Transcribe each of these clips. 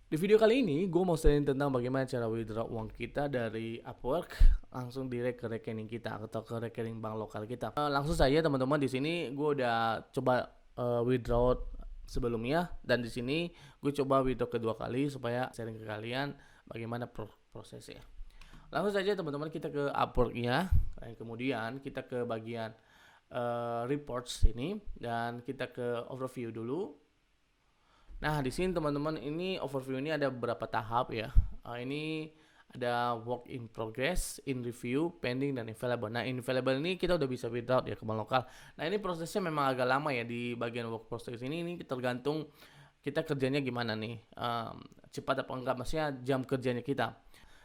Di video kali ini, gue mau sharing tentang bagaimana cara withdraw uang kita dari Upwork langsung direct ke rekening kita atau ke rekening bank lokal kita. Langsung saja teman-teman, di sini gue udah coba withdraw sebelumnya, dan di sini gue coba withdraw kedua kali supaya sharing ke kalian bagaimana prosesnya. Langsung saja teman-teman, kita ke Upwork-nya, dan kemudian kita ke bagian reports ini, dan kita ke overview dulu. Nah, di sini teman-teman, ini overview ini ada beberapa tahap ya. Ini ada work in progress, in review, pending, dan available. Nah, in available ini kita udah bisa withdraw ya ke bank lokal. Nah, ini prosesnya memang agak lama ya di bagian work process ini. Ini tergantung kita kerjanya gimana nih, cepat apa enggak, maksudnya jam kerjanya kita.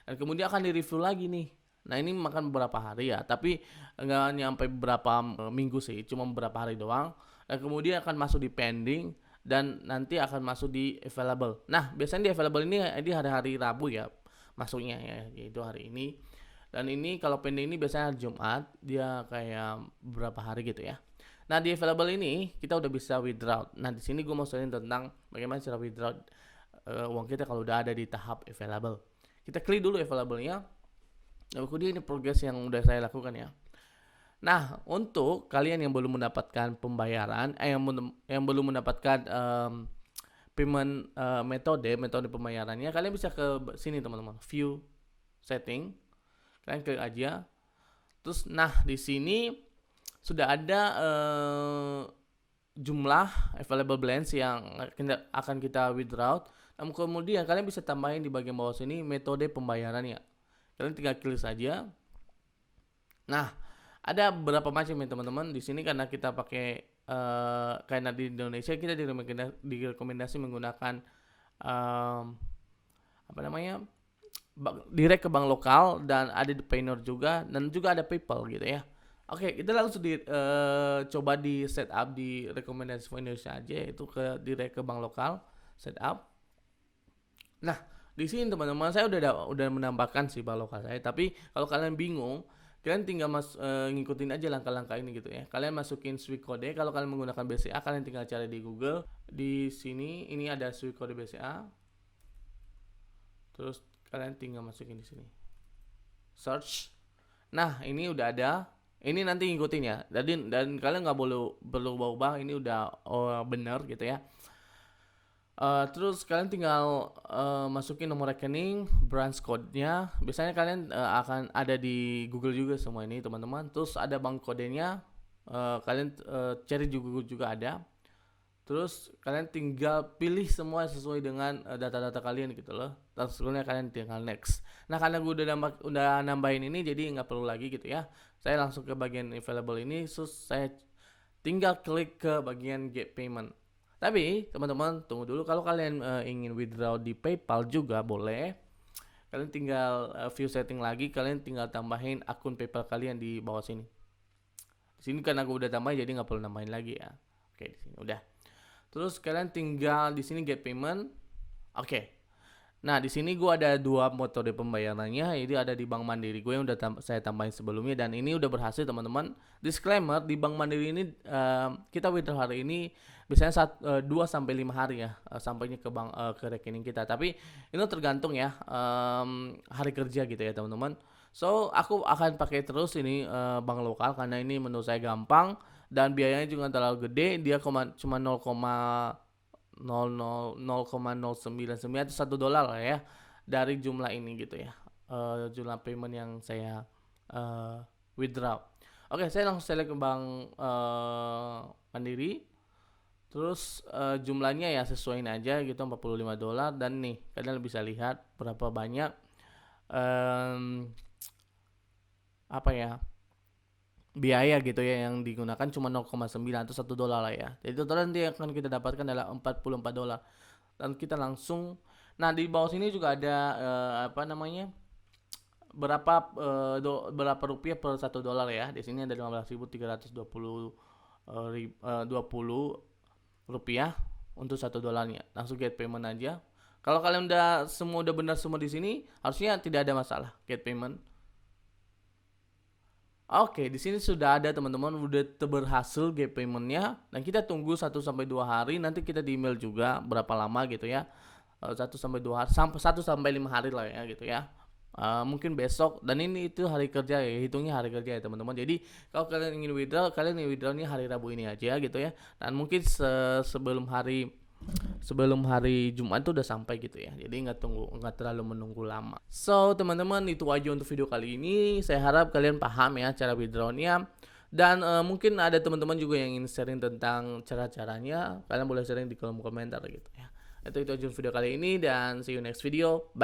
Dan kemudian akan di-review lagi nih. Nah, ini makan beberapa hari ya, tapi enggak nyampe beberapa minggu sih, cuma beberapa hari doang. Dan kemudian akan masuk di pending, dan nanti akan masuk di available. Nah, biasanya di available ini di hari-hari Rabu ya masuknya ya, yaitu hari ini. Dan ini kalau pending ini biasanya hari Jumat, dia kayak beberapa hari gitu ya. Nah, di available ini kita udah bisa withdraw. Nah, di sini gue mau sharing tentang bagaimana cara withdraw uang kita kalau udah ada di tahap available. Kita klik dulu available-nya. Nah, kemudian ini progress yang udah saya lakukan ya. Nah, untuk kalian yang belum mendapatkan pembayaran, yang belum mendapatkan payment metode pembayarannya, kalian bisa ke sini teman-teman, view setting, kalian klik aja. Terus, nah di sini sudah ada jumlah available balance yang akan kita withdraw. Dan kemudian kalian bisa tambahin di bagian bawah sini metode pembayarannya. Kalian tinggal klik saja. Nah, ada beberapa macam ya teman-teman. Di sini karena kita pakai karena di Indonesia kita direkomendasi menggunakan apa namanya, direct ke bank lokal, dan ada di Payoneer juga, dan juga ada PayPal gitu ya. Oke, kita langsung coba di setup di rekomendasi for Indonesia aja, itu ke direct ke bank lokal, setup. Nah, di sini teman-teman, saya udah menambahkan sih bank lokal saya, tapi kalau kalian bingung, kalian tinggal ngikutin aja langkah-langkah ini gitu ya. Kalian masukin Swift code. Kalau kalian menggunakan BCA, kalian tinggal cari di Google. Di sini ini ada Swift code BCA. Terus kalian tinggal masukin di sini. Search. Nah, ini udah ada. Ini nanti ngikutin ya. Dan kalian nggak perlu ubah. Ini udah benar gitu ya. Terus kalian tinggal masukin nomor rekening, branch code-nya. Biasanya kalian akan ada di Google juga semua ini teman-teman. Terus ada bank kodenya, kalian cari di Google juga ada. Terus kalian tinggal pilih semua sesuai dengan data-data kalian gitu loh. Terus kalian tinggal next. Nah, karena gue udah nambahin ini, jadi nggak perlu lagi gitu ya. Saya langsung ke bagian available ini, terus saya tinggal klik ke bagian get payment. Tapi teman-teman tunggu dulu, kalau kalian ingin withdraw di PayPal juga boleh. Kalian tinggal view setting lagi, kalian tinggal tambahin akun PayPal kalian di bawah sini. Di sini karena gue udah tambahin jadi nggak perlu nambahin lagi ya. Oke, di sini udah. Terus kalian tinggal di sini get payment. Oke. Nah, di sini gue ada dua metode pembayarannya. Ini ada di Bank Mandiri gue yang udah saya tambahin sebelumnya, dan ini udah berhasil teman-teman. Disclaimer, di Bank Mandiri ini kita withdraw hari ini biasanya 2 sampai 5 hari ya sampainya ke bank ke rekening kita. Tapi itu tergantung ya hari kerja gitu ya teman-teman. So, aku akan pakai terus ini bank lokal karena ini menurut saya gampang dan biayanya juga terlalu gede. Dia cuma 0,099 atau $1 lah ya dari jumlah ini gitu ya, jumlah payment yang saya withdraw. Oke, saya langsung select ke bank Mandiri. Terus jumlahnya ya sesuaiin aja gitu, $45. Dan nih kalian bisa lihat berapa banyak apa ya, biaya gitu ya yang digunakan cuma 0,9 atau $1 lah ya. Jadi total nanti akan kita dapatkan adalah $44. Dan kita langsung, nah di bawah sini juga ada apa namanya, berapa rupiah per $1 ya. Di sini ada 15.320 rupiah untuk $1. Langsung get payment aja. Kalau kalian udah benar semua di sini, harusnya tidak ada masalah get payment. Oke, di sini sudah ada teman-teman, udah berhasil get paymentnya, dan kita tunggu 1 sampai 2 hari, nanti kita di email juga berapa lama gitu ya. 1 sampai 2 hari, sampai 1 sampai 5 hari lah ya gitu ya. Mungkin besok, dan ini itu hari kerja ya, hitungnya hari kerja ya teman-teman. Jadi kalau kalian ingin withdraw, kalian ingin withdrawnya hari Rabu ini aja gitu ya. Dan mungkin sebelum hari Jumat tuh udah sampai gitu ya. Jadi nggak terlalu menunggu lama. So teman-teman, itu aja untuk video kali ini. Saya harap kalian paham ya cara withdrawnya. Dan mungkin ada teman-teman juga yang ingin sharing tentang cara-caranya. Kalian boleh sharing di kolom komentar gitu ya. Itu aja video kali ini, dan see you next video. Bye.